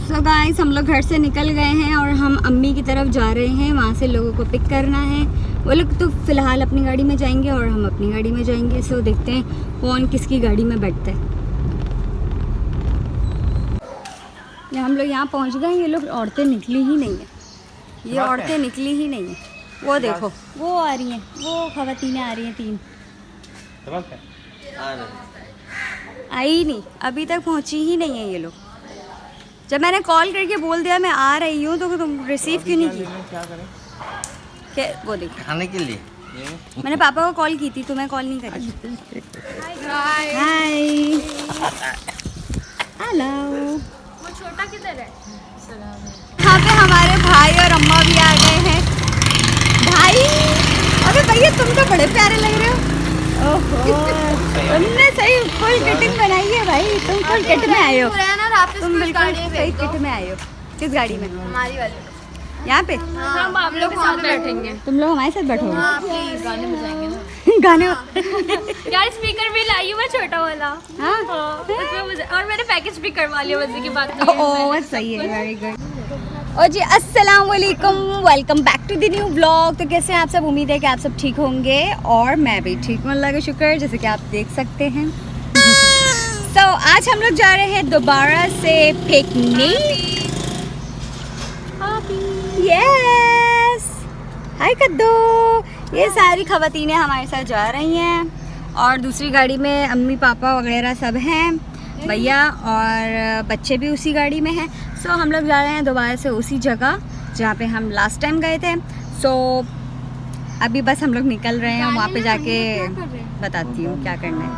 So guys हम लोग घर से निकल गए हैं और हम अम्मी की तरफ जा रहे हैं, वहाँ से लोगों को पिक करना है। वो लोग तो फ़िलहाल अपनी गाड़ी में जाएंगे और हम अपनी गाड़ी में जाएंगे। सो देखते हैं कौन किसकी गाड़ी में बैठता है। हम लोग यहाँ पहुँच गए, ये लोग औरतें निकली ही नहीं है, ये औरतें निकली ही नहीं है। वो देखो वो आ रही हैं, वो खवातीनें आ रही हैं 3, आई नहीं, अभी तक पहुँची ही नहीं है ये लोग। जब मैंने कॉल करके बोल दिया मैं आ रही हूँ तो तुम रिसीव क्यों नहीं की? क्या वो देखो खाने के लिए मैंने पापा को कॉल की थी, तुम्हें कॉल नहीं करी। Hi hello. वो छोटा किधर है? यहाँ पे हमारे भाई और अम्मा भी आ गए हैं। भाई अबे भैया तुम तो बड़े प्यारे लग रहे हो। ओहो तुमने सही फुल किटिंग बनाई है भाई, तुम फुल किट में आए हो, तुम बिल्कुल सही किट में आए हो। किस गाड़ी में? हमारी वाली। यहाँ पे हम आप लोग के साथ बैठेंगे। तुम लोग हमारे साथ बैठोगे? हाँ प्लीज, गाने बजाएंगे ना। गाने यार स्पीकर भी लाई हूँ मैं, छोटा वाला। हाँ और मैंने पैकेज भी करवा लिया, मजे की बात नहीं है। ओह सही है, वेरी गुड। और जी अस्सलाम वालेकुम, welcome back to the new blog. तो कैसे हैं आप सब? उम्मीद है कि आप सब ठीक होंगे और मैं भी ठीक हूँ, अल्लाह का शुक्र, जैसे कि आप देख सकते हैं। तो आज हम लोग जा रहे हैं दोबारा से पिकनिक। यस हाय कद्दू। ये सारी खवातीनें हमारे साथ जा रही हैं और दूसरी गाड़ी में अम्मी पापा वगैरह सब हैं, भैया और बच्चे भी उसी गाड़ी में हैं। सो हम लोग जा रहे हैं दोबारा से उसी जगह जहाँ पे हम लास्ट टाइम गए थे। सो अभी बस हम लोग निकल रहे हैं, वहाँ पे जाके बताती हूँ क्या करना है।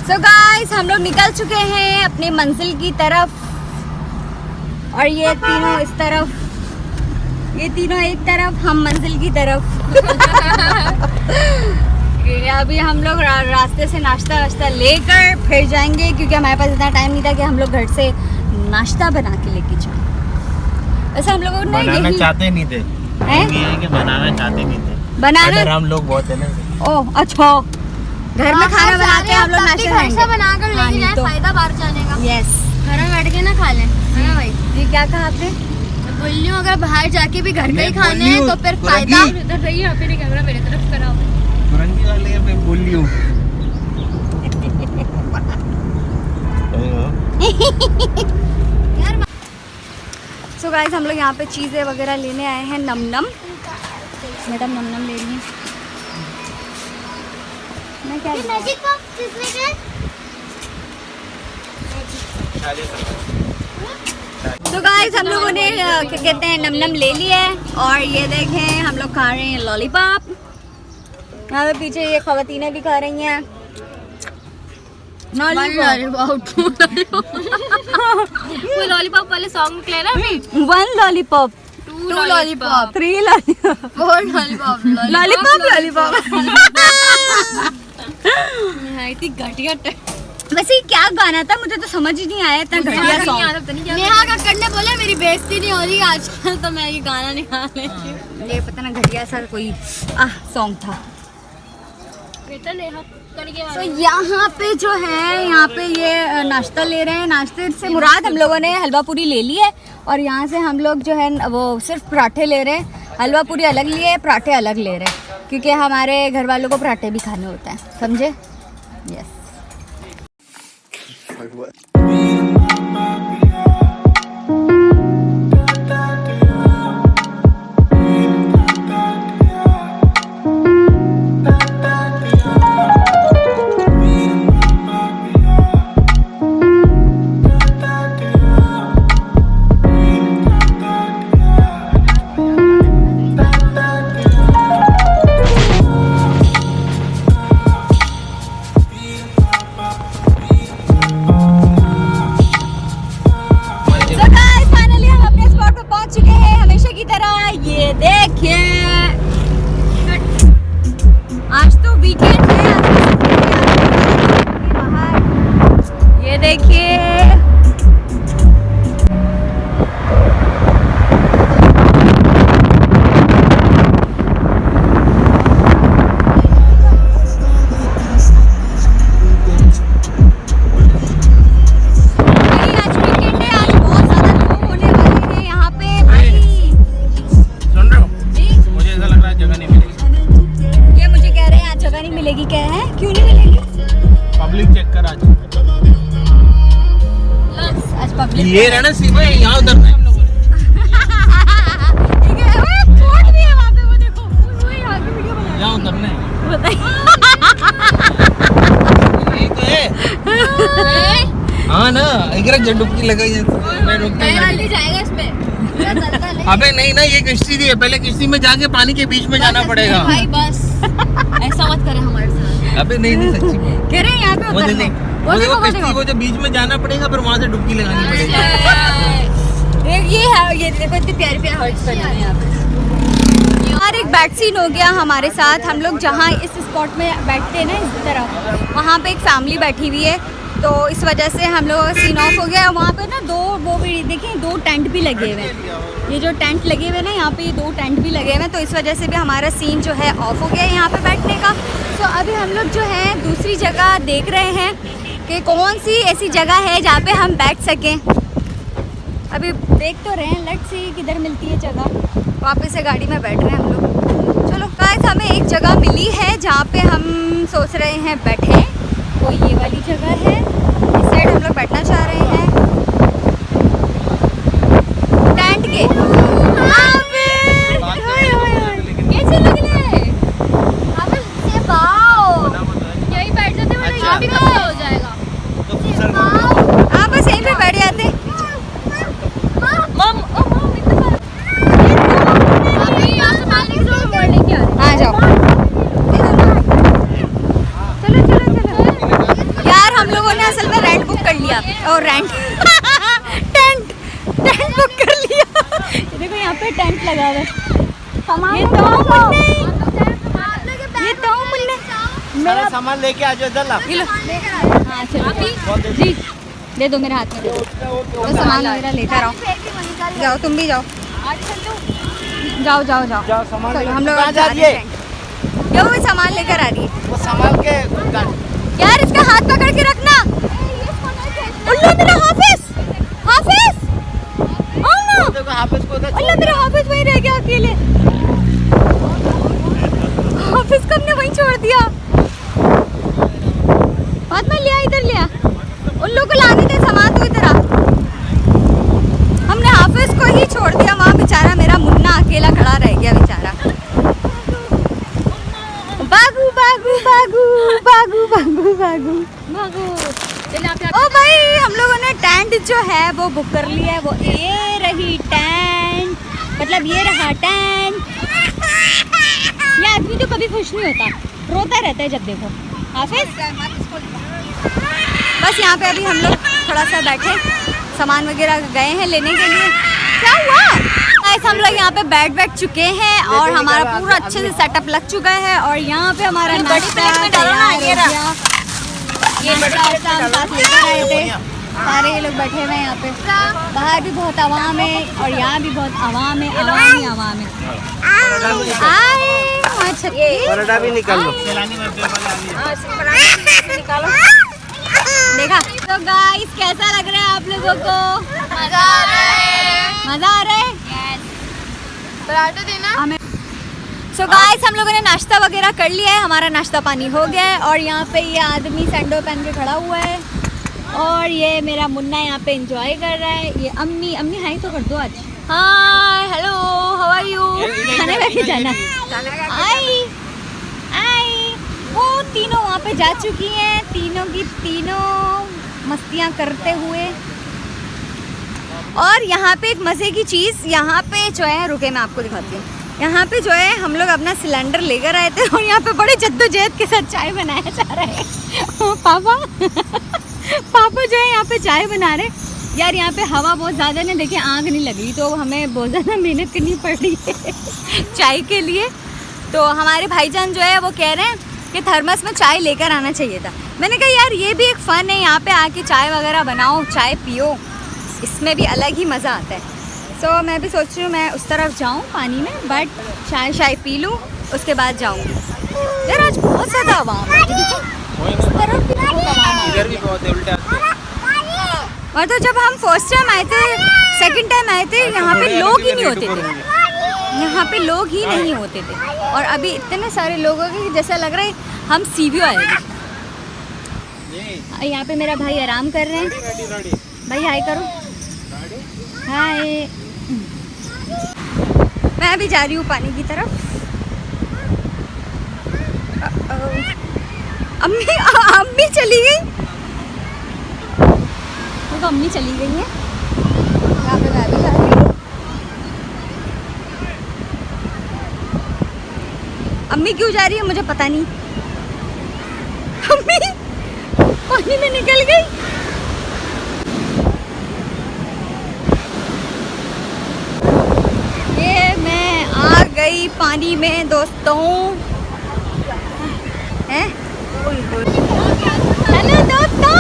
सो गाइस हम लोग निकल चुके हैं अपनी मंजिल की तरफ और ये तीनों इस तरफ, ये तीनों एक तरफ, हम मंजिल की तरफ। अभी हम लोग रास्ते से नाश्ता वाश्ता लेकर फिर जाएंगे, क्योंकि हमारे पास इतना टाइम नहीं था कि हम लोग घर से नाश्ता बना के लेके जाएं। वैसे हम लोगों ने बनाना चाहते नहीं थे, ये है कि बनाना चाहते नहीं थे, बनाना हम लोग बहुत है ना। ओह अच्छा, घर में खाना बनाते हैं हम लोग, नाश्ता घर से बनाकर लेके जाए, फायदा बाहर जाने का। यस घर में बैठ के ना खा लें, है ना भाई? ये क्या कहा आपने? बोल रही हूँ अगर बाहर जाके भी घर का ही खाने हैं तो फिर फायदा। इधर रहिए, आप ही कैमरा मेरे तरफ कराओ। तुरंत वाले मैं बोल रही हूँ। सो गाइस हम लोग यहाँ पे चीज़ें वगैरह लेने आए हैं। नम नम मैडम नम नम ले रही हैं। मैं क्या मैजिक पॉप किसने किया? तो गाइस हम लोगों ने क्या कहते हैं नम नम ले लिया है और ये देखें हम लोग खा रहे हैं लॉलीपॉप। यहाँ पे पीछे ये खवातीनें भी खा रही हैं लॉलीपॉप। वो लॉलीपॉप वाले सॉन्ग निकले ना अभी। 1 lollipop, 2 lollipop, 3 lollipop, 4 lollipop, lollipop. घटिया। वैसे क्या गाना था, मुझे तो समझ ही नहीं आया, इतना घटिया सॉन्ग। नेहा कक्कड़ ने बोला मेरी बेइज्जती नहीं हो रही आजकल, तो मैं ये गाना निकाल लेती हूँ। ये पता ना घटिया सा कोई सॉन्ग था। तो यहाँ पे जो है, यहाँ पे ये नाश्ता ले रहे हैं। नाश्ते से मुराद हम लोगों ने हलवा पूरी ले ली है और यहाँ से हम लोग जो है वो सिर्फ पराठे ले रहे हैं। हलवा पूरी अलग लिए, पराठे अलग ले रहे हैं, क्योंकि हमारे घर वालों को पराठे भी खाने होते हैं, समझे? यस। ये देखिए आज तो वीकेंड है, बाहर ये देखिए आज वीकेंड है, आज बहुत पब्लिक ये रहना सीमा है, यहाँ उतरना है हम लोगों ने। बोर्ड भी है वहाँ पे, वो देखो वो यहाँ की वीडियो बना यहाँ उतरना है, बताइए। यही तो है। हाँ ना, एक डुबकी लगाई है, मैं रुकता ही नहीं। जाएगा इसमें पूरा तलतल है। अबे नहीं ना, ये किश्ती थी, पहले किश्ती में जाके पानी के बीच में जाना पड़ेगा। भाई बस ऐसा मत करे हमारे साथ। अबे नहीं नहीं, सच्ची में। कह रहे हैं यहाँ पे वो उतरना देखो, है। वो देखो किश्ती, वो जो बीच में जाना पड़ेगा, फिर वहाँ से डुबकी लगानी पड़ेगी। ये है, ये देखो इतनी प्यारी प्यारी हर्ट्स बने हैं यहाँ पे। और एक बैक सीन हो गया हमारे साथ। हम लोग जहाँ इस स्पॉट में बैठते हैं ना, इस तरह, वहाँ पे एक फैमिली बैठी हुई है, तो इस वजह से हम लोगों का सीन ऑफ हो गया। वहाँ पे ना वो भी देखिए, 2 टेंट भी लगे हुए हैं। ये जो टेंट लगे हुए हैं ना, यहाँ पे ये 2 टेंट भी लगे हुए हैं, तो इस वजह से भी हमारा सीन जो है ऑफ हो गया है यहाँ पे बैठने का। तो अभी हम लोग जो है दूसरी जगह देख रहे हैं कि कौन सी ऐसी जगह है जहाँ पे हम बैठ सकें। अभी देख तो रहे हैं, लेट्स सी किधर मिलती है जगह। वापस से गाड़ी में बैठ रहे हैं हम लोग। चलो गाइस, हमें एक जगह मिली है जहाँ पे हम सोच रहे हैं बैठे। तो ये वाली जगह है, इस साइड हम लोग बैठना चाह रहे हैं टेंट के। कैसे लग रहे हैं? यही बैठ जाते हैं, यहाँ भी कब हो जाएगा। आप बस यहीं पे बैठ जाते। आ जाओ, चलो। यार हम लोगों ने असल में रेंट बुक कर लिया, और टेंट बुक कर लिया। देखो यहाँ पे टेंट लगा हुआ है। ये तो मुन्ने मेरा सामान लेके आ जाओ, इधर ला। ये लो। हाँ चलो जी, दे दो मेरे हाथ में, दे दो। तो सामान वगैरह लेकर आओ। जाओ, तुम भी जाओ, जाओ। सामान चलो हम लोग कहाँ जा जा रहे रही है? हैं। यो वो सामान लेकर आ रही है। वो संभाल के यार इसका हाथ पकड़ के रखना। उल्लू मेरा हाफिज, आओ ना। देखो हाफिज को उधर अल्लाह, मेरा हाफिज वहीं रह गया अकेले। हाफिज को हमने वहीं छोड़ दिया। हाथ में लिया, इधर लिया। उल्लू को लाने दे सामान, तो इधर आ। हमने हाफिज को ही छोड़ दिया वहाँ, बेचारा मेरा मुन्ना अकेला खड़ा रह गया बेचारा। भागू भागू भागू भागू भागू भागू भागू। ओ भाई, हम लोगों ने टेंट जो है वो बुक कर लिया है। वो ये रही टेंट, मतलब ये रहा टेंट। ये आदमी तो कभी खुश नहीं होता, रोता रहता है जब देखो। हाफिज, बस यहाँ पे अभी हम लोग थोड़ा सा बैठे, सामान वगैरह गए हैं लेने के लिए। क्या हुआ? गाइस, हम लोग यहाँ पे बैठ चुके हैं और हमारा पूरा अच्छे से सेटअप लग चुका है। और यहाँ पे हमारा नाश्ता तैयार हो गया। ये नाश्ता हम साथ लेकर आए थे। सारे ये लोग बैठे हुए हैं यहाँ पे। बाहर भी बहुत आवाम है और यहाँ भी बहुत आवाम है, आवाम है। अच्छा, पराठा भी निकाल लो। देखा तो गाइस, कैसा लग रहा है आप लोगों को? मजा आ रहा है। पराठा देना। सो गाइस, हम लोगों ने नाश्ता वगैरह कर लिया है, हमारा नाश्ता पानी हो गया है। और यहाँ पे ये आदमी सैंडो पहन के खड़ा हुआ है और ये मेरा मुन्ना यहाँ पे एंजॉय कर रहा है। ये अम्मी हाय तो कर दो आज। हाय, हेलो, हाउ आर यू? खाने बैठे जाना। आई वो तीनों वहाँ पे जा चुकी हैं, तीनों की तीनों मस्तियाँ करते हुए। और यहाँ पे एक मज़े की चीज़, यहाँ पे जो है, रुके मैं आपको दिखाती हूँ। यहाँ पे जो है हम लोग अपना सिलेंडर लेकर आए थे और यहाँ पे बड़े जद्दोजहद के साथ चाय बनाया जा रहा है। पापा जो है यहाँ पे चाय बना रहे। यार यहाँ पे हवा बहुत ज़्यादा ना, देखिए आग नहीं लग रही, तो हमें बहुत ज़्यादा मेहनत करनी पड़ रही है चाय के लिए। तो हमारे भाईजान जो है वो कह रहे हैं कि थर्मस में चाय लेकर आना चाहिए था। मैंने कहा यार ये भी एक फ़न है, यहाँ पे आके चाय वगैरह बनाओ, चाय पियो, इसमें भी अलग ही मज़ा आता है। सो मैं भी सोच रही हूँ मैं उस तरफ जाऊँ पानी में, बट चाय पी लूँ, उसके बाद जाऊँगी। यार आज बहुत ज़्यादा आवाम है, इस तरफ भी बहुत आवाम है। इधर भी बहुत है, उल्टा। और तो जब हम फर्स्ट टाइम आए थे, सेकंड टाइम आए थे, यहाँ पे लोग ही नहीं होते थे, यहाँ पे लोग ही नहीं होते थे। और अभी इतने सारे लोग हो गए जैसा लग रहा है हम सीवियो आए थे। यहाँ पे मेरा भाई आराम कर रहे हैं। भाई हाय करो। हाय। मैं भी जा रही हूँ पानी की तरफ। अम्मी अम्मी चली गई, तो अम्मी चली गई है। यहाँ पे मैं भी जा रही हूँ। अम्मी क्यों जा रही है मुझे पता नहीं। अम्मी पानी में निकल गई। ये मैं आ गई पानी में दोस्तों। हैं? हेलो दोस्तों।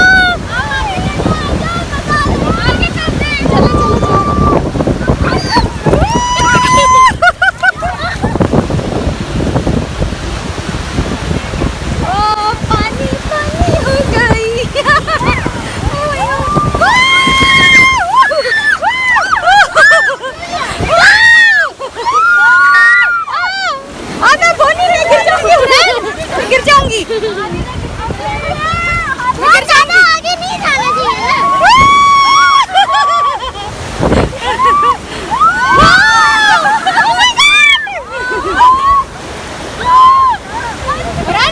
चलो चलो चलो। ओ पानी पानी हो गई। मैं बोनी में गिर जाऊंगी, गिर जाऊंगी। आगे नहीं जाना चाहिए।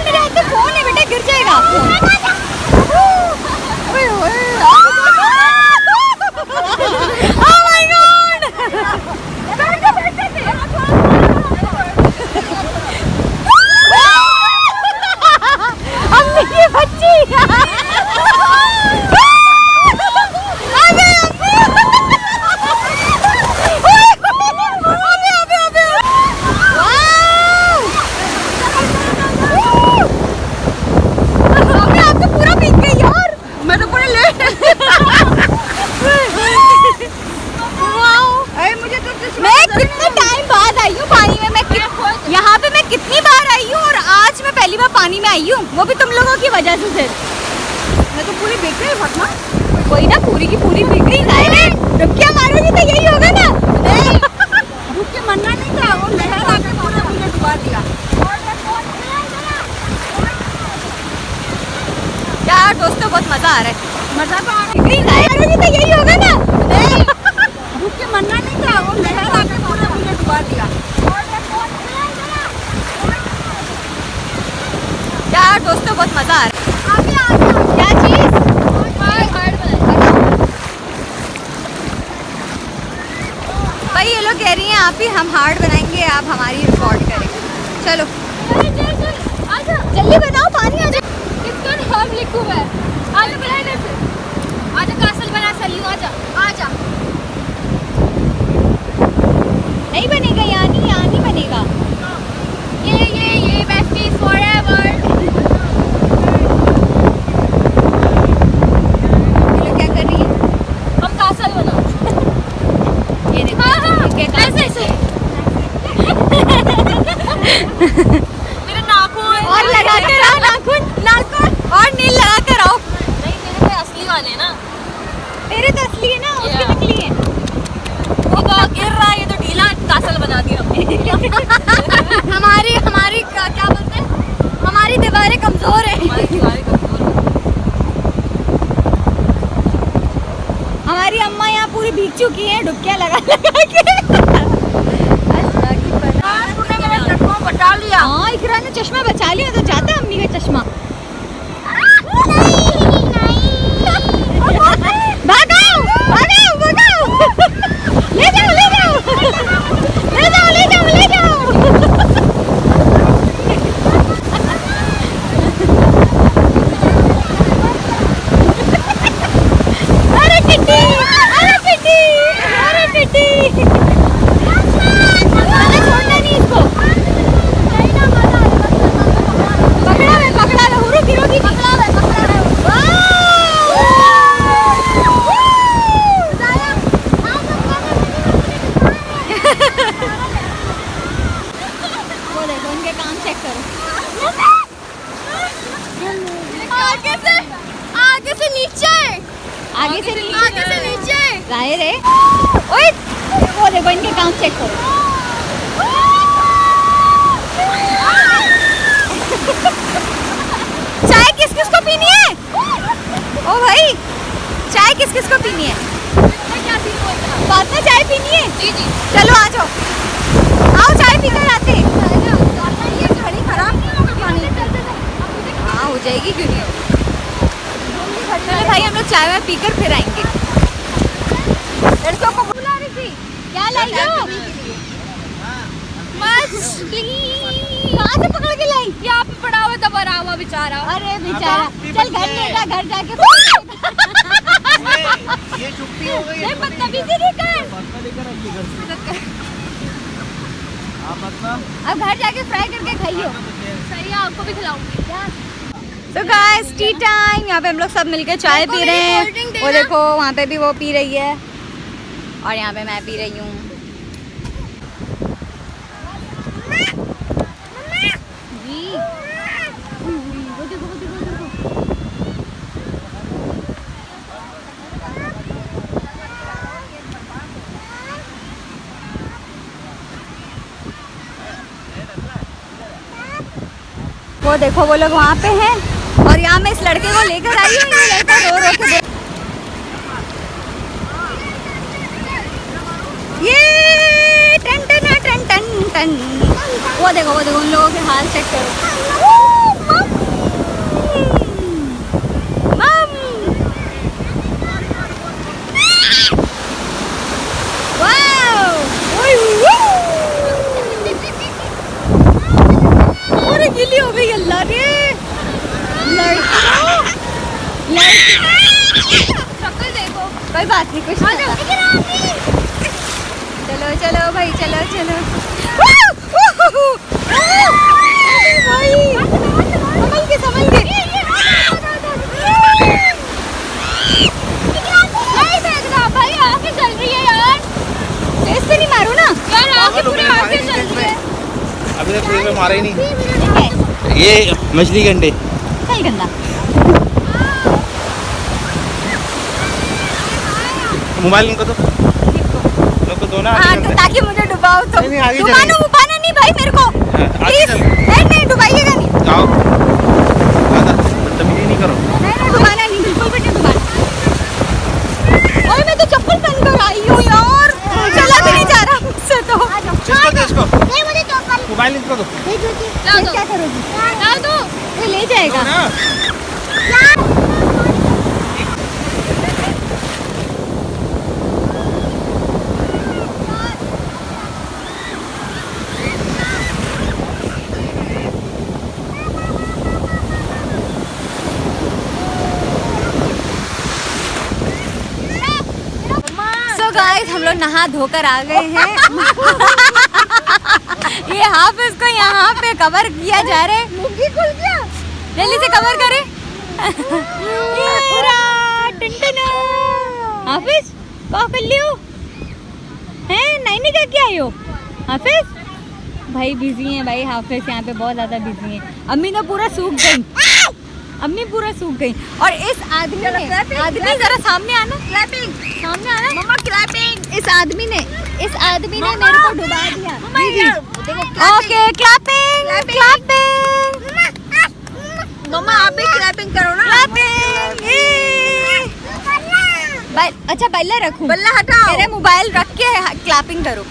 मेरे हाथ में फोन है बेटा, गिर जाएगा। Oh my God! अम्मी की बच्ची। मैं कितने टाइम बाद आई हूँ पानी में। यहाँ पे मैं कितनी बार आई हूँ और आज मैं पहली बार पानी में आई हूँ, वो भी तुम लोगों की वजह से। सिर्फ मैं तो पूरी भीग गई फातिमा। कोई ना, पूरी की पूरी भीग गई। डुबकियाँ मारोगी तो यही होगा ना। डुब के मरना नहीं था, वो लहर आके पूरा मुझे डुबा दिया। यार दोस्तों बहुत मजा आ रहा है। मजा तो आ रहा है तो यही होगा ना। डूब के मरना नहीं था, वो लहर आके पूरा मुझे डुबा दिया। यार दोस्तों बहुत मजा आ रहा है। क्या चीज? भाई ये लोग कह रही हैं आप ही हम हार्ड बनाएंगे, आप हमारी रिकॉर्ड करेंगे। चलो जल्दी बनाओ, पानी आ जाए। इसका नाम लिखू है। आजा बनाने से, आजा कासल बना सलियो, आजा आजा। नहीं बनेगा, यहाँ नहीं बनेगा। ये besties forever। ये लोग क्या कर रही है? हम कासल बनाओ। ये देखो ऐसे मेरे नाखून और लगा के रहो, नाखून और नील लगा के रहो। नहीं, मेरे पे असली वाले ना। तेरे तो असली है ना, उसके नकली है। वो तो गिर रहा है, ये तो ढीला कासल बना दिया। हमारी क्या बोलते हैं, हमारी दीवारें कमजोर है। हमारी अम्मा यहाँ पूरी भीग चुकी है, डुबकियाँ लगा के। बचा लिया। हाँ इकरा ने चश्मा बचा लिया, तो जाता है अम्मी का चश्मा। भागो भागो भागो। ले जाओ ले जाओ ले जाओ ले जाओ ले जाओ। अरे टिट्टी, अरे टिट्टी, अरे टिट्टी। छोड़ना नहीं इसको। पकड़ा है हुरू गिरोगी। पकड़ा है। वो देखो उनके काम चेक करो। आगे से नीचे। आगे से नीचे। जाहिर है। ओए वो देखो इनके काम चेक करो। चाय किस किस को पीनी है? ओ भाई चाय किस किस को पीनी है? क्या पीनी है? जी जी। चलो आ जाओ, आओ चाय पी कर आते हैं। ये घड़ी खराब नहीं होगी पानी? हाँ हो जाएगी, क्यों नहीं होगी। चलो भाई हम लोग चाय वाय पी कर फिर आएंगे। लड़कियों को बुला रही थी, क्या लाई हो? मछली कहाँ से पकड़ के लाई? यहाँ पे पड़ा हुआ था भरा हुआ बेचारा। अरे बेचारा, चल घर ले जा, घर जाके ये छुट्टी हो गई। नहीं बदतमीजी नहीं कर। अब घर जाके फ्राई करके खाइयो। सही है, आपको भी खिलाऊंगी। तो गाइस टी टाइम, यहाँ पे हम लोग सब मिलके चाय पी रहे हैं। वो देखो वहाँ पे भी वो पी रही है और यहाँ पे मैं पी रही हूँ। जी वो देखो वो देखो वो देखो। वो देखो वो लोग वहाँ पे हैं और यहाँ मैं इस लड़के को लेकर आई हूँ। ये लड़का रो रो के ये टन टन टन टन टन। वो देखो उन लोगों के हाल चेक करो। मम वाओ पूरी गिली हो गई अल्लाह रे। शक्ल देखो। कोई बात नहीं, कुछ नहीं होता। चलो चलो भाई, चलो चलो। भाई संभल के भाई आगे चल रही है यार। तेज से नहीं मारो ना यार, आगे पूरे आगे चल रही है। अभी तक कोई में मारा ही नहीं। ठीक है, ये मछली गंडे चल गंदा। मोबाइल इनको तो दो ना। हाँ तो ताकि मुझे डुबाओ तो। नहीं, आगे डुबाना डुबाना नहीं भाई मेरे को, प्लीज। नहीं डुबाइएगा नहीं। जाओ, बदतमीजी नहीं करो। नहीं डुबाना नहीं, बिल्कुल भी नहीं डुबाना। और मैं तो चप्पल पहन कर आई हूँ यार, चला भी नहीं जा रहा मुझसे तो। इसको मोबाइल इनको दो। क्या करोगी? ये ले जाएगा। गाइस हम लोग नहा धोकर आ गए हैं। ये हाफिज को यहाँ पे कवर किया जा रहा है। मुंगी खुल गया, जल्दी से कवर करे। हाफिज क्या कर लियो हैं? नहीं क्या किया हो हाफिज? भाई बिजी हैं भाई, हाफिज यहाँ पे बहुत ज्यादा बिजी हैं। अम्मी तो पूरा सूख गई, अम्मी पूरा सूख गई। और इस आदमी ने, आदमी जरा सामने आना, क्लैपिंग सामने आना मम्मा, क्लैपिंग। इस आदमी ने मेरे को डुबा दिया। Okay clapping clapping. मम्मा आप भी क्लैपिंग करो ना। क्लैपिंग। अच्छा बल्ला रखूं? बल्ला हटाओ, मेरे मोबाइल रख के क्लैपिंग करो।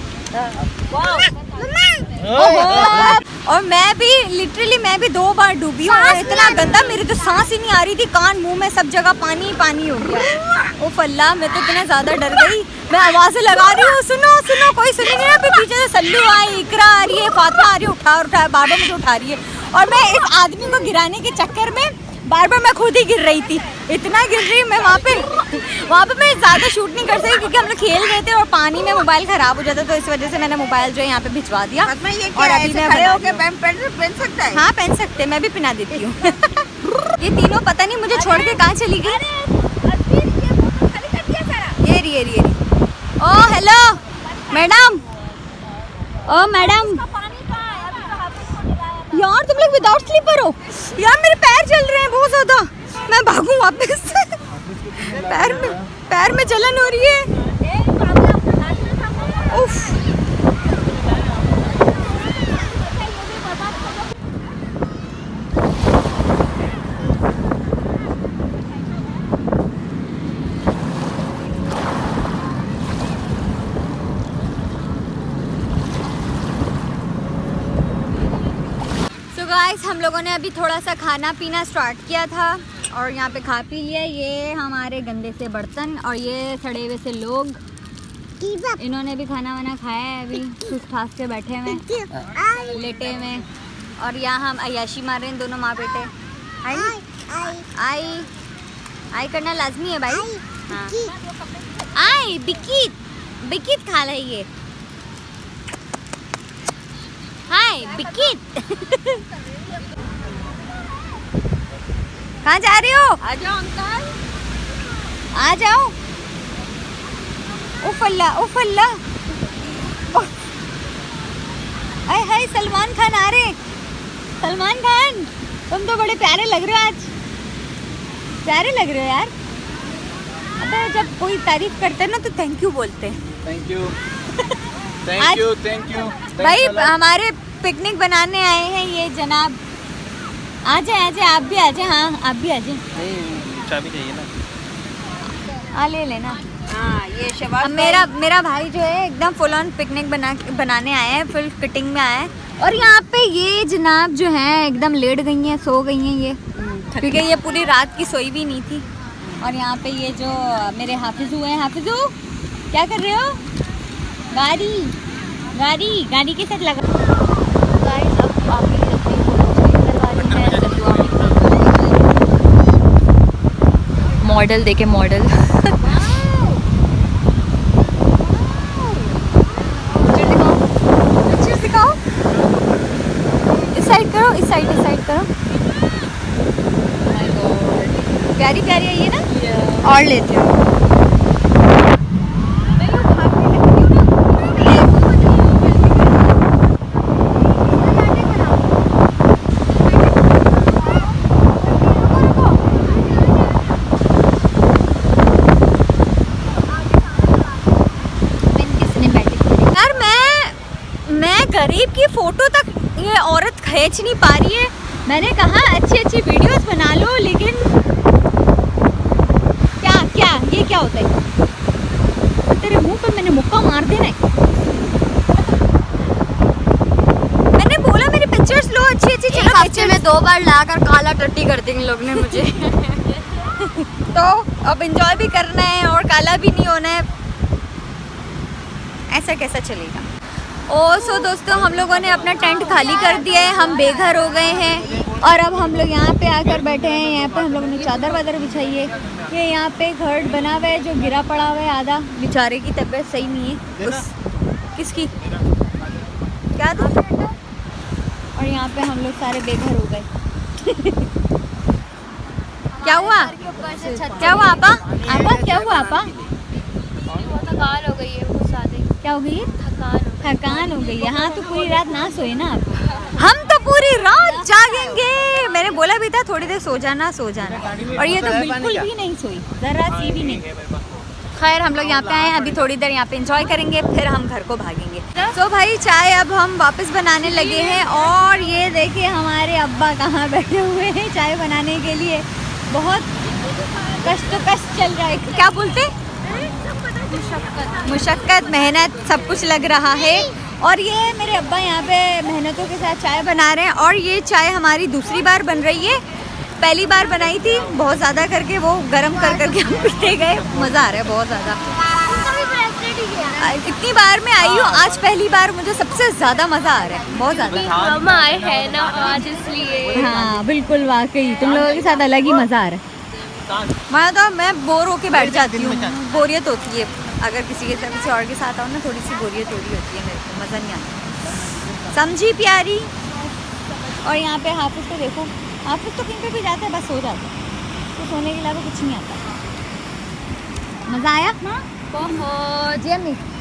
और मैं भी लिटरली मैं भी 2 बार डूबी हूँ और इतना गंदा, मेरी तो सांस ही नहीं आ रही थी। कान मुंह में सब जगह पानी ही पानी हो गया। ओ फल्ला, मैं तो इतना ज्यादा डर गई। मैं आवाजें लगा रही हूँ, सुनो सुनो, कोई सुनी नहीं। अभी पीछे से सल्लू आई, इकरा आ रही है, फातिमा आ रही है, उठा बार-बार मुझे उठा रही है। और मैं इस आदमी को गिराने के चक्कर में बार-बार मैं खुद ही गिर रही थी। इतना गिर रही मैं वहाँ पे मैं ज़्यादा शूट नहीं कर सकी क्योंकि हम लोग खेल रहे थे और पानी में मोबाइल ख़राब हो जाता, तो इस वजह से मैंने मोबाइल जो है यहाँ पे भिजवा दिया। और अभी मैं खड़े होकर पहन सकता है? हाँ पहन सकते हैं, मैं भी पहना देती हूँ। ये तीनों पता नहीं मुझे छोड़ के कहाँ चली गई। ये रही। ओ हेलो मैडम, ओ मैडम। यार तुम लोग विदाउट स्लीपर हो यार, मेरे पैर जल रहे हैं बहुत ज्यादा। मैं भागूं वापस। पैर में जलन हो रही है। उफ। गाइस हम लोगों ने अभी थोड़ा सा खाना पीना स्टार्ट किया था और यहाँ पे खा पी लिया। ये हमारे गंदे से बर्तन और ये सड़े हुए से लोग, इन्होंने भी खाना वाना खाया है, अभी सुस्त ठास के बैठे हुए लेटे हुए। और यहाँ हम अय्याशी मार रहे हैं दोनों माँ बेटे। आई आई आई करना लाजमी है भाई। हाँ आई बिकित बिकित खा रही है। हाय बिकित कहाँ जा रही हो? आ जाओ अंकल, आ जाओ। उफ अल्लाह उफ अल्लाह। हाय हाय सलमान खान आ रहे। सलमान खान तुम तो बड़े प्यारे लग रहे हो आज, प्यारे लग रहे हो यार। अबे जब कोई तारीफ करते हैं ना तो थैंक यू बोलते हैं। थैंक यू थैंक यू भाई हमारे पिकनिक बनाने आए हैं ये जनाब। आ जाए आप भी आ जाए। हाँ आप भी आ जाए। चाबी चाहिए ना? ले लेना। हाँ ये शबाश मेरा भाई जो है एकदम फुल ऑन पिकनिक बनाने आए हैं, फुल फिटिंग में आए हैं। और यहाँ पे ये जनाब जो है एकदम लेट गई हैं, सो गई हैं ये, क्योंकि ये पूरी रात की सोई भी नहीं थी। और यहाँ पे ये जो मेरे हाफिजू हैं, हाफिजू क्या कर रहे हो? गाड़ी के साथ लगा। गाइस अब आप ही अपनी फोटो करवा रही हैं मॉडल देखे मॉडल। दिखाओ। इस साइड करो, इस साइड करो। प्यारी प्यारी है ये ना। और लेते हो गरीब की फोटो तक ये औरत खींच नहीं पा रही है। मैंने कहा अच्छी वीडियोस बना लो, लेकिन क्या ये क्या होता है? तेरे मुंह पे मैंने मुक्का मार देना है। मैंने बोला मेरी पिक्चर्स लो अच्छी चलो। हफ्ते में 2 बार लाकर काला टट्टी कर दी इन लोग ने मुझे। तो अब एंजॉय भी करना है और काला भी नहीं होना है, ऐसा कैसा चलेगा? सो दोस्तों हम लोगों ने अपना टेंट खाली कर दिया है, हम बेघर हो गए हैं। और अब हम लोग यहाँ पे आकर बैठे हैं। यहाँ पे हम लोगों ने चादर वादर बिछाई है। ये यहाँ पे घर बना हुआ है जो गिरा पड़ा हुआ है आधा। बेचारे की तबीयत सही नहीं है। किसकी क्या था? और यहाँ पे हम लोग सारे बेघर हो गए। क्या हुआ आपा? क्या हुआ आपा? थकान हो गई है बहुत ज़्यादा। क्या हो गई है? थकान हो गई है। हाँ तो पूरी रात ना सोए ना आप। हम तो पूरी रात जागेंगे। मैंने बोला भी था थोड़ी देर सो जाना। और ये तो बिल्कुल भी नहीं सोई, जरा सी भी नहीं। खैर हम लोग यहाँ पे आए हैं, अभी थोड़ी देर यहाँ पे एंजॉय करेंगे, फिर हम घर को भागेंगे। तो भाई चाय अब हम वापस बनाने लगे हैं। और ये देखिए हमारे अब्बा कहाँ बैठे हुए हैं चाय बनाने के लिए। बहुत कष्ट चल रहा है। क्या बोलते? मुशक्कत मेहनत सब कुछ लग रहा है। और ये मेरे अब्बा यहाँ पे मेहनतों के साथ चाय बना रहे हैं। और ये चाय हमारी दूसरी बार बन रही है। पहली बार बनाई थी बहुत ज़्यादा करके, वो गरम करके हम पीते गए। मज़ा आ रहा है बहुत ज़्यादा। इतनी बार मैं आई हूँ, आज पहली बार मुझे सबसे ज़्यादा मज़ा आ रहा है, बहुत ज़्यादा। हम आए हैं ना आज इसलिए। हाँ बिल्कुल, वाकई तुम लोगों के साथ अलग ही मज़ा आ रहा है। मैं बोर होके बैठ जाती हूँ, बोरियत होती है। अगर किसी और के साथ आओ ना, थोड़ी सी बोरियत हो रही होती है मेरे को, मज़ा नहीं आता। समझी प्यारी? और यहाँ पे हाफिज को देखो, हाफिज तो कहीं पे भी जाता है बस सो जाता है, तो सोने के अलावा कुछ नहीं आता। मज़ा आया बहुत।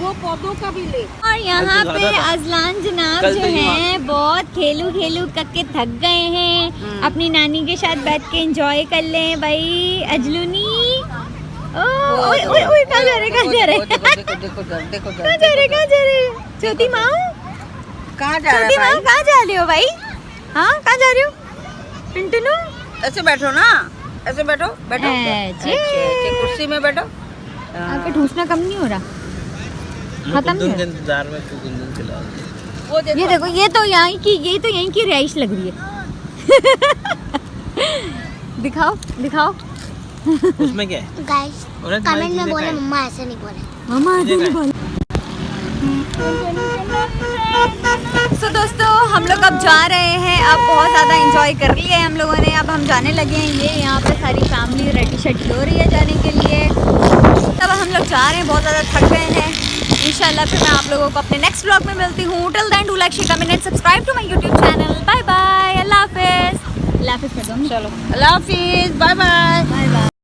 वो पौधों का भी ले। और यहाँ पे अजलान जनाब जो हैं बहुत खेलू करके थक गए हैं। अपनी नानी के साथ बैठ के एंजॉय कर लें भाई। अजलूनी ओए कहाँ जा रहे? कहाँ जा रहे? छोटी माँ कहाँ जा रहे हो भाई? हाँ कहाँ जा रहे हो? पिंटू ऐसे बैठो ना, ऐसे बैठो कुर्सी में बैठो। आपका ठूसना कम नहीं हो रहा? खत्म नहीं हो रहा? इंतजार में तू गुंदन खिला। ये देखो, ये तो यहीं की रिहाइश लग रही है। दिखाओ दिखाओ। उसमें क्या है? गाइस और कमेंट में बोले मम्मा ऐसे नहीं बोले। मम्मा नहीं बोल। सो दोस्तों हम लोग अब जा रहे हैं। अब बहुत ज़्यादा एंजॉय कर लिए हम लोगों ने। अब हम जाने लगे हैं। ये यहाँ पे सारी फैमिली रेडी शेडी हो रही है जाने के लिए। तब हम लोग जा रहे हैं, बहुत ज़्यादा थक गए हैं। इंशाल्लाह फिर मैं आप लोगों को अपने नेक्स्ट व्लॉग में मिलती हूँ। Till then do like share comment and subscribe to my YouTube channel. Bye bye, अल्लाह हाफिज़। अल्लाह हाफिज़ कर दो। चलो अल्लाह हाफिज, बाय बाय। Bye bye.